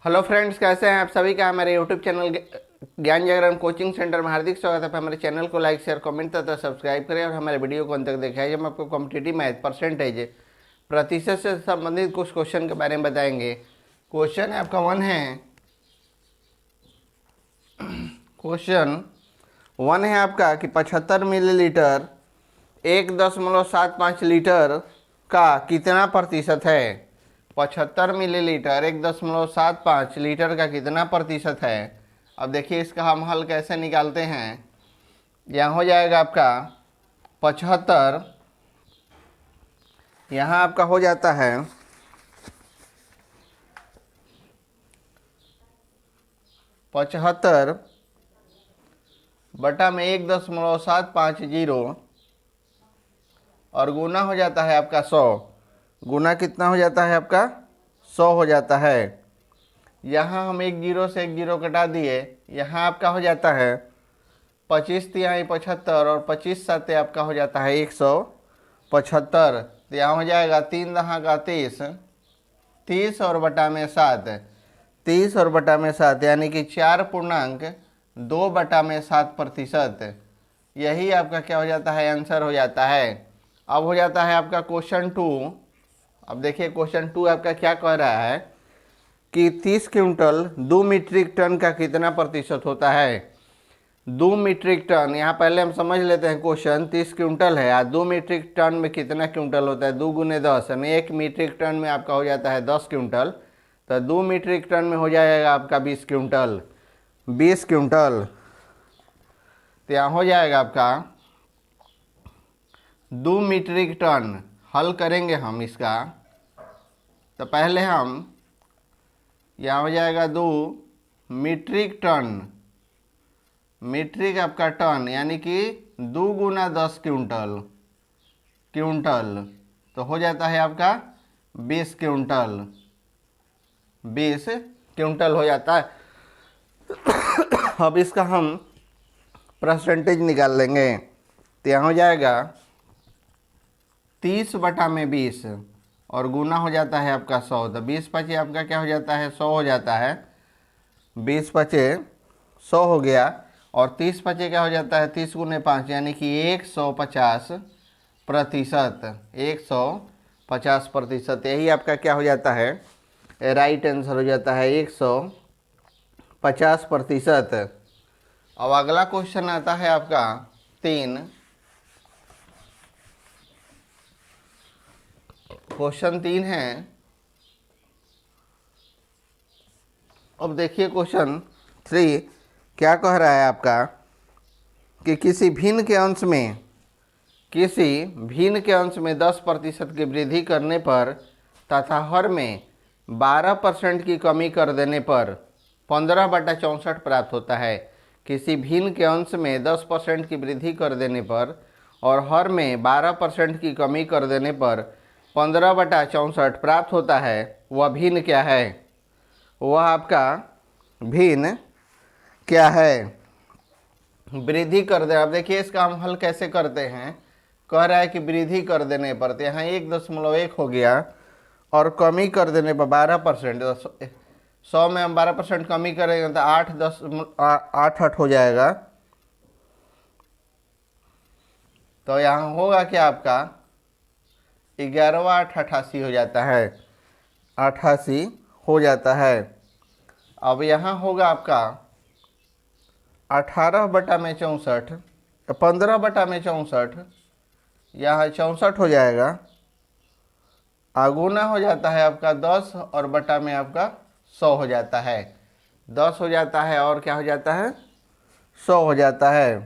Hello friends, कैसे हैं आप सभी का हमारे यूट्यूब चैनल ज्ञान जागरण कोचिंग सेंटर में हार्दिक स्वागत है। हमारे चैनल को लाइक शेयर कमेंट तथा सब्सक्राइब करें और हमारे वीडियो को अंत तक देखें। हम आपको कॉम्पिटिटिव मैथ परसेंटेज प्रतिशत से संबंधित कुछ क्वेश्चन के बारे में बताएंगे। क्वेश्चन आपका क्वेश्चन वन है आपका कि 75 मिलीलीटर 1.75 लीटर का कितना प्रतिशत है। 75 मिलीलीटर 1.75 लीटर का कितना प्रतिशत है। अब देखिए इसका हम हल कैसे निकालते हैं। यहाँ हो जाएगा आपका 75, यहाँ आपका हो जाता है 75 बटा में 1.750 और गुना हो जाता है आपका 100। गुना कितना हो जाता है आपका 100 हो जाता है। यहाँ हम एक जीरो से एक जीरो कटा दिए, यहाँ आपका हो जाता है 25 तिहाई 75 और 25 साते आपका हो जाता है 175। तो यहाँ हो जाएगा 3 दहा का 30, 30 और बटा में 7, 30 और बटा में 7 यानी कि 4.2/7%। यही आपका क्या हो जाता है, आंसर हो जाता है। अब हो जाता है आपका क्वेश्चन 2। अब देखिए क्वेश्चन 2 आपका क्या कह रहा है कि 30 क्विंटल 2 मीट्रिक टन का कितना प्रतिशत होता है। 2 मीट्रिक टन, यहाँ पहले हम समझ लेते हैं। क्वेश्चन 30 क्विंटल है और 2 मीट्रिक टन में कितना क्विंटल होता है। 2 गुने 10 यानी 1 मीट्रिक टन में आपका हो जाता है 10 क्विंटल। तो 2 मीट्रिक टन में हो जाएगा आपका 20 क्विंटल। 20 क्विंटल तो यहाँ हो जाएगा आपका 2 मीट्रिक टन। हल करेंगे हम इसका, तो पहले हम यहाँ हो जाएगा 2 मीट्रिक टन। मीट्रिक आपका टन यानी कि 2 गुना 10 क्विंटल, क्विंटल तो हो जाता है आपका 20 क्विंटल। 20 क्विंटल हो जाता है। अब इसका हम परसेंटेज निकाल लेंगे। तो यहाँ हो जाएगा 30 बटा में 20 और गुना हो जाता है आपका 100। तो 20 पचे आपका क्या हो जाता है, 100 हो जाता है। 20 पचे 100 हो गया और 30 पचे क्या हो जाता है, 30 गुने 5 यानी कि 150%। 150%, यही आपका क्या हो जाता है, राइट आंसर हो जाता है 150%। अब अगला क्वेश्चन आता है आपका 3। क्वेश्चन 3 है। अब देखिए क्वेश्चन 3 क्या कह रहा है आपका कि किसी भिन्न के अंश में 10% की वृद्धि करने पर तथा हर में 12% की कमी कर देने पर 15/64 प्राप्त होता है। किसी भिन्न के अंश में 10% की वृद्धि कर देने पर और हर में 12% की कमी कर देने पर 15/64 प्राप्त होता है। वह भिन्न क्या है, वह आपका भिन्न क्या है, वृद्धि कर दे। अब देखिए इसका हम हल कैसे करते हैं। कह रहा है कि वृद्धि कर देने पर, तो यहाँ 1.1 हो गया और कमी कर देने पर 12%। 100 में हम 12% कमी करेंगे तो 8 हो जाएगा। तो यहाँ होगा क्या आपका 11 8 88 हो जाता है, 88 हो जाता है। अब यहाँ होगा आपका 18 बटा में 64, 15 बटा में 64, यहाँ 64 हो जाएगा। आगुना हो जाता है आपका 10 और बटा में आपका 100 हो जाता है। 10 हो जाता है और क्या हो जाता है, 100 हो जाता है।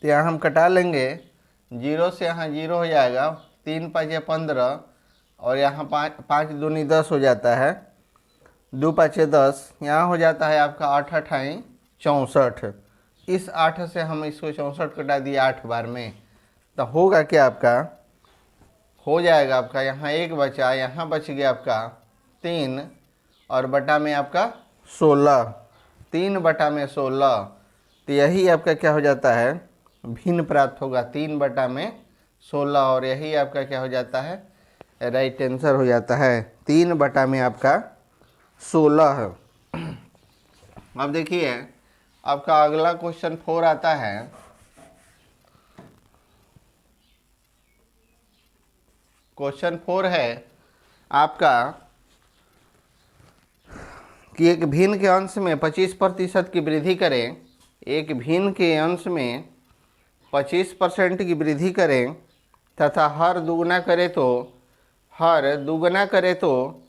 तो यहाँ हम कटा लेंगे, 0 से यहाँ 0 हो जाएगा। 3 5 15 और यहाँ 5 दूनी 10 हो जाता है। 2 5 10, यहाँ हो जाता है आपका 8 8 64। इस 8 से हम इसको 64 कटा दिए 8 बार में, तो होगा क्या आपका, हो जाएगा आपका यहाँ 1 बचा, यहाँ बच गया आपका 3 और बटा में आपका 16, 3 बटा में 16। तो यही आपका क्या हो जाता है, भिन्न प्राप्त होगा 3 बटा में 16 और यही आपका क्या हो जाता है, राइट आंसर हो जाता है 3 बटा में आपका 16। अब देखिए आपका अगला क्वेश्चन 4 आता है। क्वेश्चन 4 है आपका कि एक भिन्न के अंश में 25% की वृद्धि करें। एक भिन्न के अंश में 25% की वृद्धि करें तथा हर दुगुना करे तो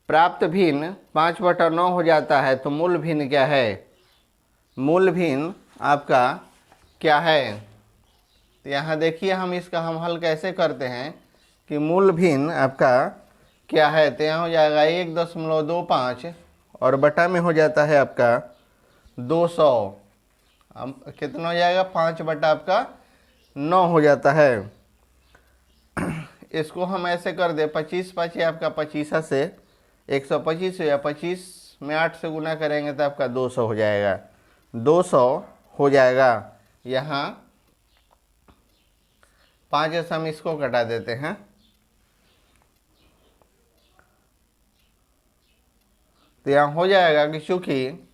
प्राप्त भिन्न 5/9 हो जाता है। तो मूल भिन्न क्या है? मूल भिन्न आपका क्या है? तो यहाँ देखिए हम इसका हल कैसे करते हैं कि मूल भिन्न आपका क्या है। तो यहाँ हो जाएगा 1.25 और बटा में हो जाता है आपका 200। अब कितना हो जाएगा? 5/9 आपका 9 हो जाता है। इसको हम ऐसे कर दे 25 5 आपका 25 से 125 या 25 में 8 से गुना करेंगे तो आपका 200 हो जाएगा। 200 हो जाएगा। यहाँ 5 से हम इसको घटा देते हैं। तो यहाँ हो जाएगा कि चूंकि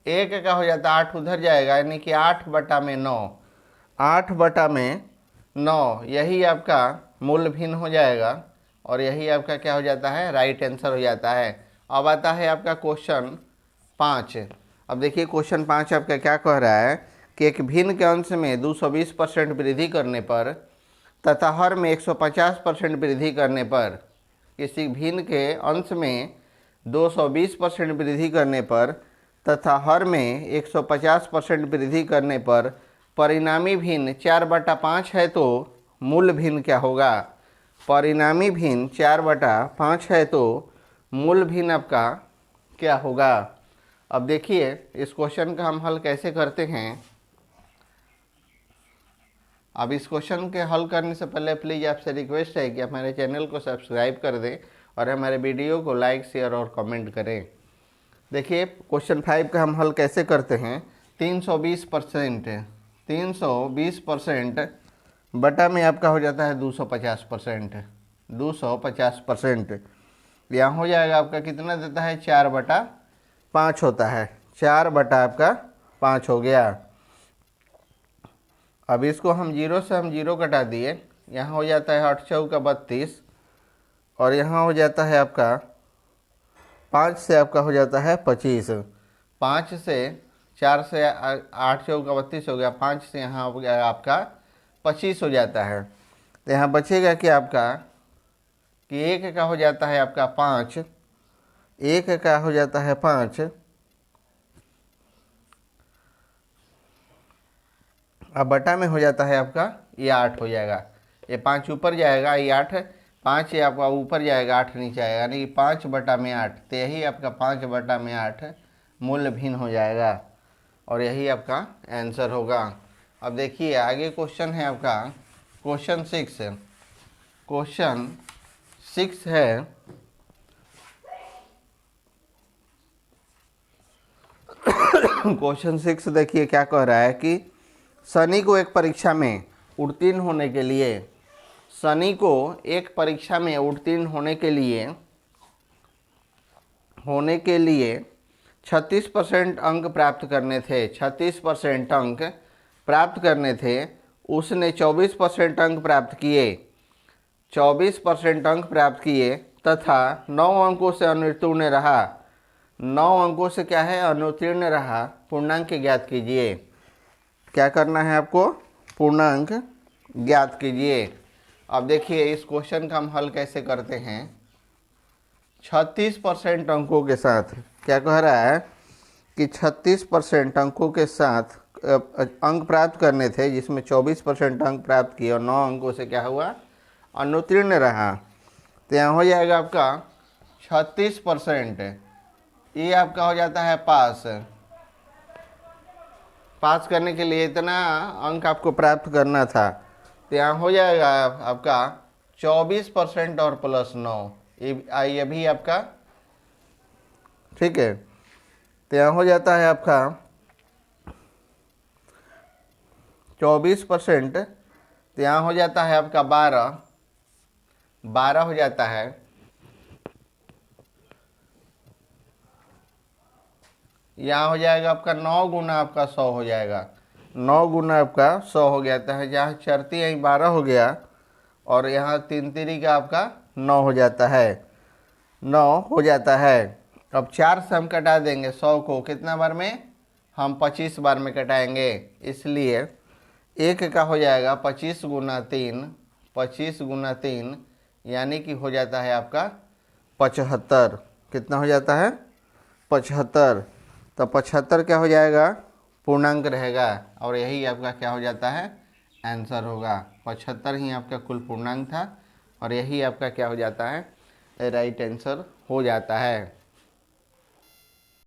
एक का हो जाता है 8 उधर जाएगा, यानी कि 8/9। 8/9 यही आपका मूल भिन्न हो जाएगा और यही आपका क्या हो जाता है? राइट आंसर हो जाता है। अब आता है आपका क्वेश्चन 5। अब देखिए क्वेश्चन 5 आपका क्या कह रहा है कि एक भिन्न के अंश में 220% वृद्धि करने पर तथा हर में 150% वृद्धि करने पर, किसी भिन्न के अंश में 220% वृद्धि करने पर तथा हर में 150% वृद्धि करने पर परिणामी भिन्न 4/5 है तो मूल भिन्न क्या होगा? परिणामी भिन्न 4/5 है तो मूल भिन्न आपका क्या होगा? अब देखिए इस क्वेश्चन का हम हल कैसे करते हैं। अब इस क्वेश्चन के हल करने से पहले प्लीज़ आपसे रिक्वेस्ट है कि हमारे चैनल को सब्सक्राइब कर दें और हमारे वीडियो को लाइक शेयर और कमेंट करें। देखिए क्वेश्चन 5 का हम हल कैसे करते हैं। 320% बटा में आपका हो जाता है 250%। 250% यहाँ हो जाएगा आपका कितना देता है? 4/5 होता है। 4/5 हो गया। अब इसको हम 0 से 0 कटा दिए। यहाँ हो जाता है 8 चौका 32 और यहाँ हो जाता है आपका 5 से आपका हो जाता है 25। 5 से 4 से 8 चौका 32 हो गया। 5 से यहाँ हो गया आपका 25 हो जाता है। तो यहाँ बचेगा कि आपका कि एक का हो जाता है आपका 5। एक का हो जाता है 5। अब बटा में हो जाता है आपका ये 8 हो जाएगा। ये 5 ऊपर जाएगा, ये 8 है। 5 ये आपका ऊपर जाएगा, 8 नीचे आएगा, यानी कि 5/8। तो यही आपका 5/8 मूल भिन्न हो जाएगा और यही आपका आंसर होगा। अब देखिए आगे क्वेश्चन है आपका क्वेश्चन 6। क्वेश्चन 6 है क्वेश्चन 6 देखिए क्या कह रहा है कि शनि को एक परीक्षा में उत्तीर्ण होने के लिए, शनि को एक परीक्षा में उत्तीर्ण होने के लिए 36% अंक प्राप्त करने थे। 36% अंक प्राप्त करने थे। उसने 24% अंक प्राप्त किए। 24% अंक प्राप्त किए तथा 9 अंकों से अनुत्तीर्ण रहा। 9 अंकों से क्या है? अनुत्तीर्ण रहा। पूर्णांक ज्ञात कीजिए। क्या करना है आपको? पूर्णांक ज्ञात कीजिए। अब देखिए इस क्वेश्चन का हम हल कैसे करते हैं। 36% अंकों के साथ क्या कह रहा है कि 36% अंकों के साथ अंक प्राप्त करने थे, जिसमें 24% अंक प्राप्त किए और 9 अंकों से क्या हुआ? अनुत्तीर्ण रहा। तो यहाँ हो जाएगा आपका 36%, ये आपका हो जाता है पास। पास करने के लिए इतना अंक आपको प्राप्त करना था। तो यहाँ हो जाएगा आपका 24% और प्लस 9, ये भी आपका ठीक है। तो यहाँ हो जाता है आपका 24%। तो यहाँ हो जाता है आपका 12 हो जाता है। यहाँ हो जाएगा आपका 9 गुना आपका 100 हो जाएगा, 9 गुना आपका 100 हो जाता है। जहाँ चरती यहीं 12 हो गया और यहाँ 3 तिरी का आपका 9 हो जाता है, 9 हो जाता है। अब 4 से हम कटा देंगे 100 को कितना बार में, हम 25 बार में कटाएंगे, इसलिए 1 का हो जाएगा 25 गुना 3, 25 गुना 3 यानी कि हो जाता है आपका 75। कितना हो जाता है, 75। तो 75 क्या हो जाएगा, पूर्णांक रहेगा और यही आपका क्या हो जाता है, आंसर होगा। 75 ही आपका कुल पूर्णांक था और यही आपका क्या हो जाता है, राइट आंसर हो जाता है।